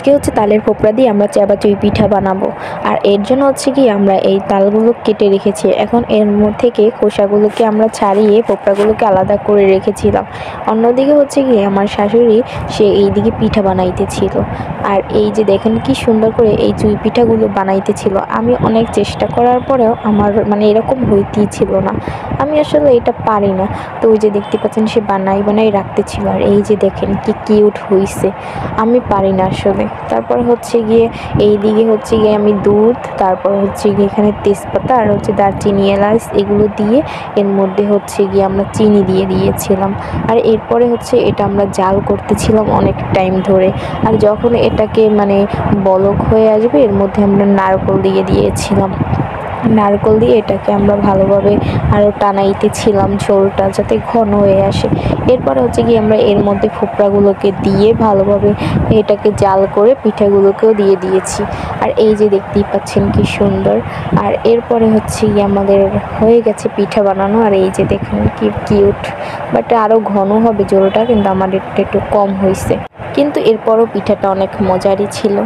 আজকে হচ্ছে তালের ফোপড়া দিয়ে আমরা চাপাচুই পিঠা বানাবো। আর এর জন্য হচ্ছে কি আমরা এই তালগুলো কেটে রেখেছি। এখন এর থেকে খোসাগুলোকে আমরা ছাড়িয়ে ফোপড়াগুলোকে আলাদা করে রেখেছিলাম। অন্যদিকে হচ্ছে কি আমার শাশুড়ি সে এইদিকে পিঠা বানাইতেছিল। আর এই যে দেখেন কি সুন্দর করে এই চুই পিঠাগুলো বানাইতেছিল। আমি অনেক চেষ্টা করার পরেও আমার মানে এরকম হইতেই ছিল না। আমি আসলে এটা পারি না। তো ওই যে দেখতে পাচ্ছেন সে বানাই রাখতেছিল। আর এই যে দেখেন কি কিউট হইছে। আমি পারি না আসলে। তারপর হচ্ছে গিয়ে এইদিকে হচ্ছে গিয়ে আমি দুধ, তারপর হচ্ছে গিয়ে এখানে তেজপাতা আর হচ্ছে দারচিনি, এলাচ এগুলো দিয়ে এর মধ্যে হচ্ছে গিয়ে আমরা চিনি দিয়ে দিয়েছিলাম। আর এরপরে হচ্ছে এটা আমরা জাল করতেছিলাম অনেক টাইম ধরে। আর যখন এটাকে মানে বলক হয়ে আসবে এর মধ্যে আমরা নারকেল দিয়ে দিয়েছিলাম। নারকেল দিয়ে এটাকে আমরা ভালোভাবে আরও টানাইতেছিলাম ঝোলটা যাতে ঘন হয়ে আসে। এরপরে হচ্ছে কি আমরা এর মধ্যে ফোপড়াগুলোকে দিয়ে ভালোভাবে এটাকে জাল করে পিঠাগুলোকেও দিয়ে দিয়েছি। আর এই যে দেখতেই পাচ্ছেন কি সুন্দর। আর এরপরে হচ্ছে কি আমাদের হয়ে গেছে পিঠা বানানো। আর এই যে দেখেন কি কিউট, বাট আরও ঘন হবে ঝোলটা, কিন্তু আমাদের একটু কম হয়েছে। কিন্তু এরপরও পিঠাটা অনেক মজারই ছিল।